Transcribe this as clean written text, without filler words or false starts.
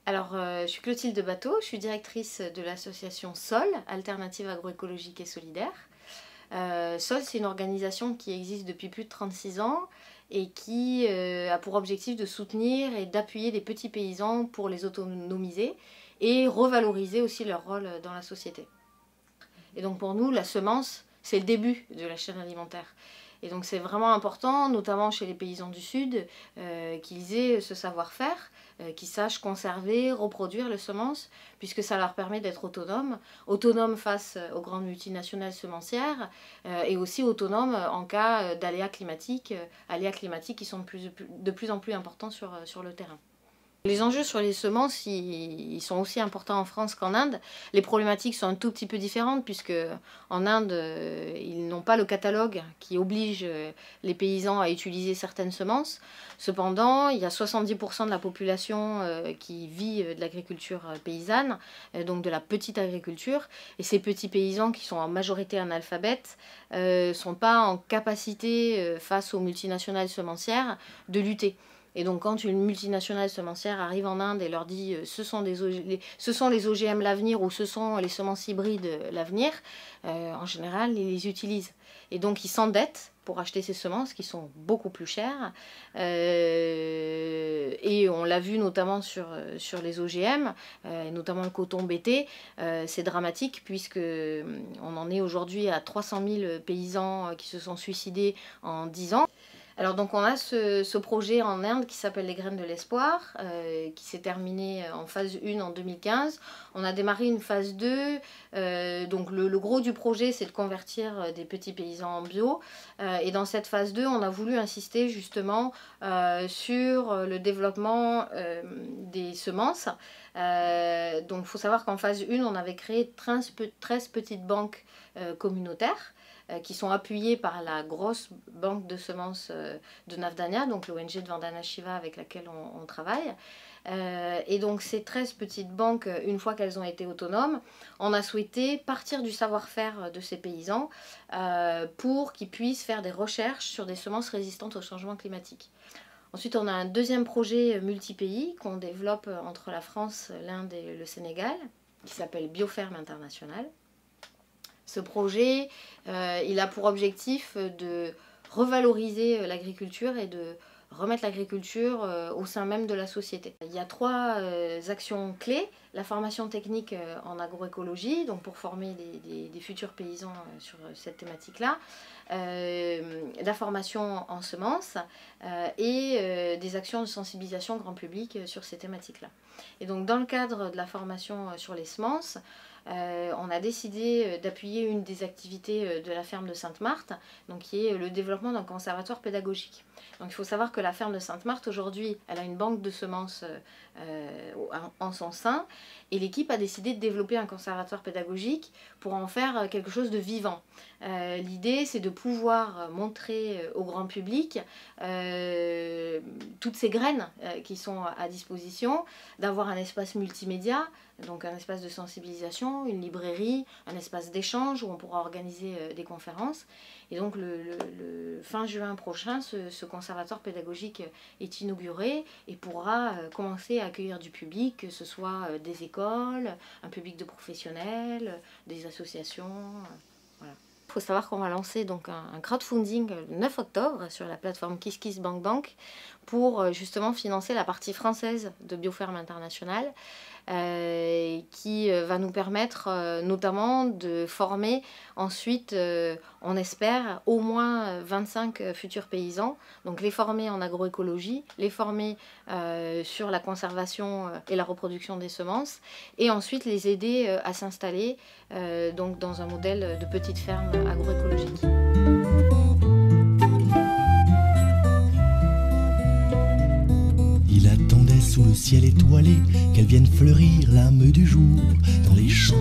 Alors, je suis Clotilde Bateau, je suis directrice de l'association SOL, Alternative Agroécologique et Solidaire. SOL, c'est une organisation qui existe depuis plus de 36 ans et qui a pour objectif de soutenir et d'appuyer les petits paysans pour les autonomiser et revaloriser aussi leur rôle dans la société. Et donc pour nous, la semence, c'est le début de la chaîne alimentaire. Et donc c'est vraiment important, notamment chez les paysans du Sud, qu'ils aient ce savoir-faire, qu'ils sachent conserver, reproduire les semences, puisque ça leur permet d'être autonomes face aux grandes multinationales semencières, et aussi autonomes en cas d'aléas climatiques qui sont de plus en plus importants sur le terrain. Les enjeux sur les semences, ils sont aussi importants en France qu'en Inde. Les problématiques sont un tout petit peu différentes puisque en Inde, ils n'ont pas le catalogue qui oblige les paysans à utiliser certaines semences. Cependant, il y a 70% de la population qui vit de l'agriculture paysanne, donc de la petite agriculture. Et ces petits paysans qui sont en majorité analphabètes ne sont pas en capacité, face aux multinationales semencières, de lutter. Et donc quand une multinationale semencière arrive en Inde et leur dit ce sont les OGM l'avenir ou ce sont les semences hybrides l'avenir, en général ils les utilisent. Et donc ils s'endettent pour acheter ces semences qui sont beaucoup plus chères. Et on l'a vu notamment sur les OGM, notamment le coton BT, c'est dramatique puisque on en est aujourd'hui à 300 000 paysans qui se sont suicidés en 10 ans. Alors donc on a ce projet en Inde qui s'appelle les graines de l'espoir, qui s'est terminé en phase 1 en 2015. On a démarré une phase 2, donc le gros du projet c'est de convertir des petits paysans en bio. Et dans cette phase 2 on a voulu insister justement sur le développement des semences. Donc il faut savoir qu'en phase 1 on avait créé 13 petites banques communautaires, qui sont appuyés par la grosse banque de semences de Navdanya, donc l'ONG de Vandana Shiva avec laquelle on travaille. Et donc ces 13 petites banques, une fois qu'elles ont été autonomes, on a souhaité partir du savoir-faire de ces paysans pour qu'ils puissent faire des recherches sur des semences résistantes au changement climatique. Ensuite, on a un deuxième projet multi-pays qu'on développe entre la France, l'Inde et le Sénégal, qui s'appelle Bioferme International. Ce projet, il a pour objectif de revaloriser l'agriculture et de remettre l'agriculture au sein même de la société. Il y a 3 actions clés. La formation technique en agroécologie, donc pour former des futurs paysans sur cette thématique-là, la formation en semences et des actions de sensibilisation grand public sur ces thématiques-là. Et donc dans le cadre de la formation sur les semences, on a décidé d'appuyer une des activités de la ferme de Sainte-Marthe, donc qui est le développement d'un conservatoire pédagogique. Donc il faut savoir que la ferme de Sainte-Marthe aujourd'hui, elle a une banque de semences en son sein, et l'équipe a décidé de développer un conservatoire pédagogique pour en faire quelque chose de vivant. L'idée c'est de pouvoir montrer au grand public toutes ces graines qui sont à disposition, d'avoir un espace multimédia, donc un espace de sensibilisation, une librairie, un espace d'échange où on pourra organiser des conférences. Et donc le fin juin prochain, ce conservatoire pédagogique est inauguré et pourra commencer à accueillir du public, que ce soit des écoles, un public de professionnels, des associations. Voilà. Il faut savoir qu'on va lancer donc un crowdfunding le 9 octobre sur la plateforme KissKissBankBank pour justement financer la partie française de Bioferme International, qui va nous permettre notamment de former ensuite, on espère, au moins 25 futurs paysans. Donc les former en agroécologie, les former sur la conservation et la reproduction des semences, et ensuite les aider à s'installer donc dans un modèle de petite ferme agroécologique. Il attendait sous le ciel étoilé qu'elle vienne fleurir l'âme du jour dans les champs.